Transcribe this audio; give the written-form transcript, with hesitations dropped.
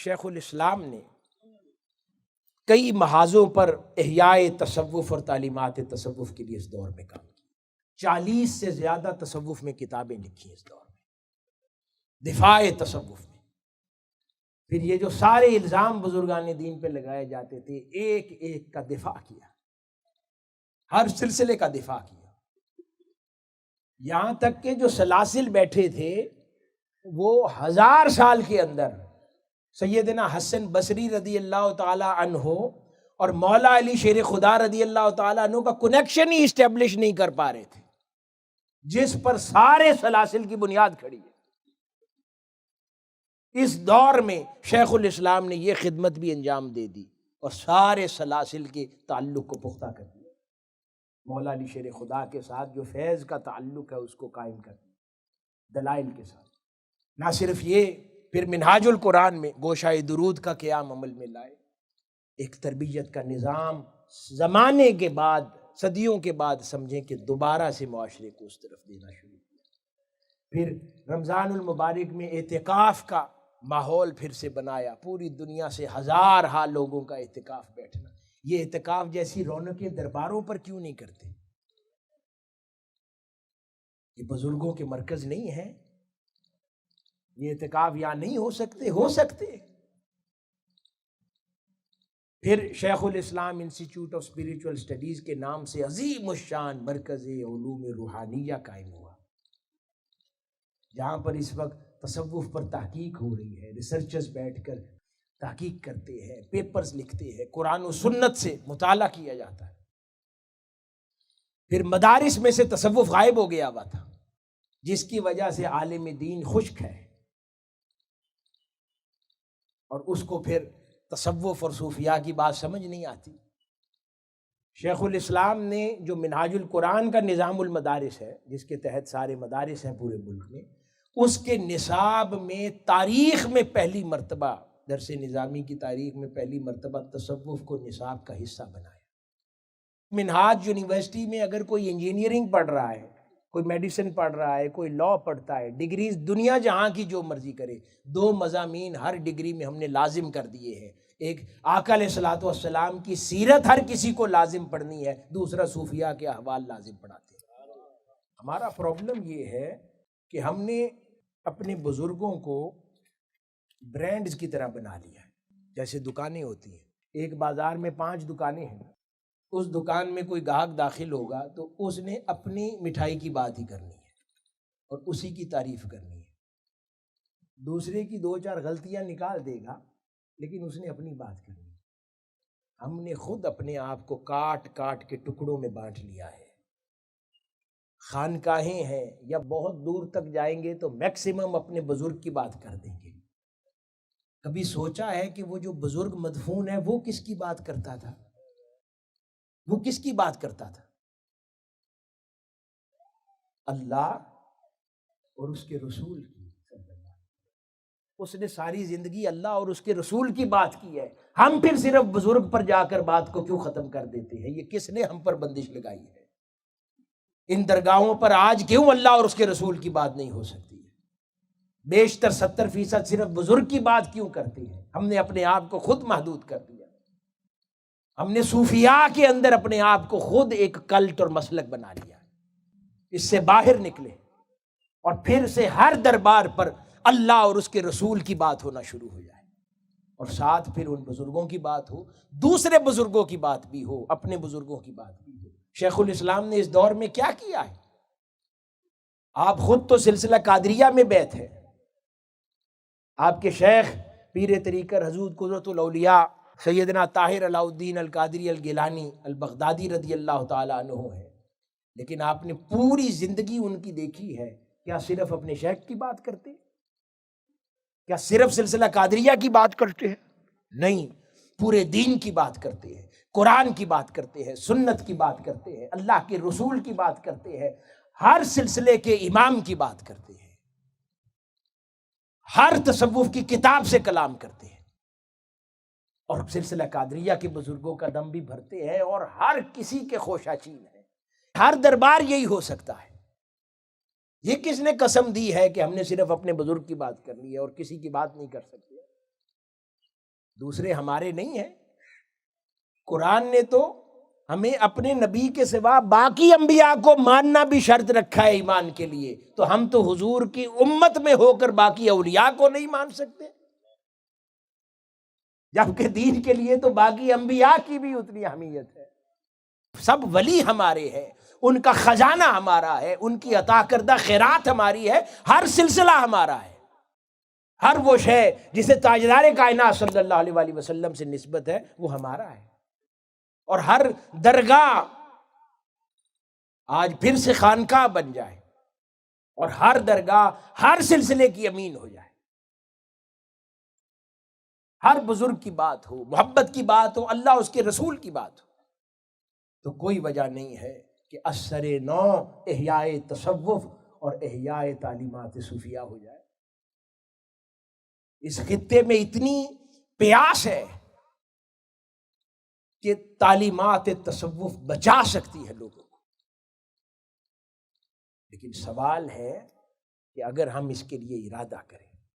شیخ الاسلام نے کئی محاذوں پر احیاء تصوف اور تعلیمات تصوف کے لیے اس دور میں کام کیا۔ 40 سے زیادہ تصوف میں کتابیں لکھی اس دور میں، دفاع تصوف میں۔ پھر یہ جو سارے الزام بزرگان دین پہ لگائے جاتے تھے، ایک ایک کا دفاع کیا، ہر سلسلے کا دفاع کیا، یہاں تک کہ جو سلاسل بیٹھے تھے وہ 1000 سال کے اندر سیدنا حسن بصری رضی اللہ تعالی عنہ اور مولا علی شیر خدا رضی اللہ تعالی عنہ کا کنیکشن ہی اسٹیبلش نہیں کر پا رہے تھے، جس پر سارے سلاسل کی بنیاد کھڑی ہے۔ اس دور میں شیخ الاسلام نے یہ خدمت بھی انجام دے دی اور سارے سلاسل کے تعلق کو پختہ کر دیا۔ مولا علی شیر خدا کے ساتھ جو فیض کا تعلق ہے اس کو قائم کر دیا دلائل کے ساتھ۔ نہ صرف یہ، پھر منہاج القرآن میں گوشۂ درود کا قیام عمل میں لائے، ایک تربیت کا نظام زمانے کے بعد، صدیوں کے بعد سمجھیں کہ دوبارہ سے معاشرے کو اس طرف دینا شروع کیا۔ پھر رمضان المبارک میں اعتکاف کا ماحول پھر سے بنایا، پوری دنیا سے 1000 لوگوں کا اعتکاف بیٹھنا۔ یہ اعتکاف جیسی رونقیں درباروں پر کیوں نہیں کرتے؟ یہ بزرگوں کے مرکز نہیں ہے، یہ اعتکاف یہاں نہیں ہو سکتے؟ ہو سکتے۔ پھر شیخ الاسلام انسٹیٹیوٹ آف اسپریچول اسٹڈیز کے نام سے عظیم الشان مرکز علوم روحانیہ قائم ہوا، جہاں پر اس وقت تصوف پر تحقیق ہو رہی ہے، ریسرچرز بیٹھ کر تحقیق کرتے ہیں، پیپرز لکھتے ہیں، قرآن و سنت سے مطالعہ کیا جاتا ہے۔ پھر مدارس میں سے تصوف غائب ہو گیا ہوا تھا، جس کی وجہ سے عالم دین خشک ہے، اور اس کو پھر تصوف اور صوفیاء کی بات سمجھ نہیں آتی۔ شیخ الاسلام نے جو منہاج القرآن کا نظام المدارس ہے، جس کے تحت سارے مدارس ہیں پورے ملک میں، اس کے نصاب میں تاریخ میں پہلی مرتبہ، درس نظامی کی تاریخ میں پہلی مرتبہ تصوف کو نصاب کا حصہ بنایا۔ منہاج یونیورسٹی میں اگر کوئی انجینئرنگ پڑھ رہا ہے، کوئی میڈیسن پڑھ رہا ہے، کوئی لاء پڑھتا ہے، ڈگریز دنیا جہاں کی جو مرضی کرے، 2 مضامین ہر ڈگری میں ہم نے لازم کر دیے ہیں۔ ایک آقا علیہ الصلوۃ والسلام کی سیرت ہر کسی کو لازم پڑھنی ہے، دوسرا صوفیاء کے احوال لازم پڑھاتے ہیں۔ ہمارا پرابلم یہ ہے کہ ہم نے اپنے بزرگوں کو برانڈز کی طرح بنا لیا ہے، جیسے دکانیں ہوتی ہیں، ایک بازار میں 5 دکانیں ہیں، اس دکان میں کوئی گاہک داخل ہوگا تو اس نے اپنی مٹھائی کی بات ہی کرنی ہے اور اسی کی تعریف کرنی ہے، دوسرے کی 2-4 غلطیاں نکال دے گا لیکن اس نے اپنی بات کرنی ہے۔ ہم نے خود اپنے آپ کو کاٹ کاٹ کے ٹکڑوں میں بانٹ لیا ہے۔ خانقاہیں ہیں یا بہت دور تک جائیں گے تو میکسیمم اپنے بزرگ کی بات کر دیں گے۔ کبھی سوچا ہے کہ وہ جو بزرگ مدفون ہے وہ کس کی بات کرتا تھا؟ وہ کس کی بات کرتا تھا؟ اللہ اور اس کے رسول کی۔ اس نے ساری زندگی اللہ اور اس کے رسول کی بات کی ہے، ہم پھر صرف بزرگ پر جا کر بات کو کیوں ختم کر دیتے ہیں؟ یہ کس نے ہم پر بندش لگائی ہے؟ ان درگاہوں پر آج کیوں اللہ اور اس کے رسول کی بات نہیں ہو سکتی ہے؟ بیشتر 70% صرف بزرگ کی بات کیوں کرتے ہیں؟ ہم نے اپنے آپ کو خود محدود کر دیا، ہم نے صوفیاء کے اندر اپنے آپ کو خود ایک کلٹ اور مسلک بنا لیا۔ اس سے باہر نکلے اور پھر سے ہر دربار پر اللہ اور اس کے رسول کی بات ہونا شروع ہو جائے، اور ساتھ پھر ان بزرگوں کی بات ہو، دوسرے بزرگوں کی بات بھی ہو، اپنے بزرگوں کی بات بھی ہو۔ شیخ الاسلام نے اس دور میں کیا کیا ہے؟ آپ خود تو سلسلہ قادریہ میں بیعت ہے، آپ کے شیخ پیر طریقت حضور قدرۃ الاولیاء سیدنا طاہر علاء الدین القادری الگیلانی البغدادی رضی اللہ تعالی عنہ ہیں، لیکن آپ نے پوری زندگی ان کی دیکھی ہے۔ کیا صرف اپنے شیخ کی بات کرتے؟ کیا صرف سلسلہ قادریہ کی بات کرتے ہیں؟ نہیں، پورے دین کی بات کرتے ہیں، قرآن کی بات کرتے ہیں، سنت کی بات کرتے ہیں، اللہ کے رسول کی بات کرتے ہیں، ہر سلسلے کے امام کی بات کرتے ہیں، ہر تصوف کی کتاب سے کلام کرتے ہیں، اور سلسلہ قادریہ کے بزرگوں کا دم بھی بھرتے ہیں، اور ہر کسی کے خوشاچین ہیں۔ ہر دربار یہی ہو سکتا ہے۔ یہ کس نے قسم دی ہے کہ ہم نے صرف اپنے بزرگ کی بات کرنی ہے اور کسی کی بات نہیں کر سکتے؟ دوسرے ہمارے نہیں ہیں. قرآن نے تو ہمیں اپنے نبی کے سوا باقی انبیاء کو ماننا بھی شرط رکھا ہے ایمان کے لیے، تو ہم تو حضور کی امت میں ہو کر باقی اولیاء کو نہیں مان سکتے، جبکہ دین کے لیے تو باقی انبیاء کی بھی اتنی اہمیت ہے. سب ولی ہمارے ہیں، ان کا خزانہ ہمارا ہے، ان کی عطا کردہ خیرات ہماری ہے، ہر سلسلہ ہمارا ہے. ہر وہ شے جسے تاجدار کائنات صلی اللہ علیہ وآلہ وسلم سے نسبت ہے وہ ہمارا ہے. اور ہر درگاہ آج پھر سے خانقاہ بن جائے اور ہر درگاہ ہر سلسلے کی امین ہو جائے، ہر بزرگ کی بات ہو، محبت کی بات ہو، اللہ اس کے رسول کی بات ہو، تو کوئی وجہ نہیں ہے کہ اثر نو احیاء تصوف اور احیاء تعلیمات صوفیہ ہو جائے. اس خطے میں اتنی پیاس ہے کہ تعلیمات تصوف بچا سکتی ہے لوگوں کو، لیکن سوال ہے کہ اگر ہم اس کے لیے ارادہ کریں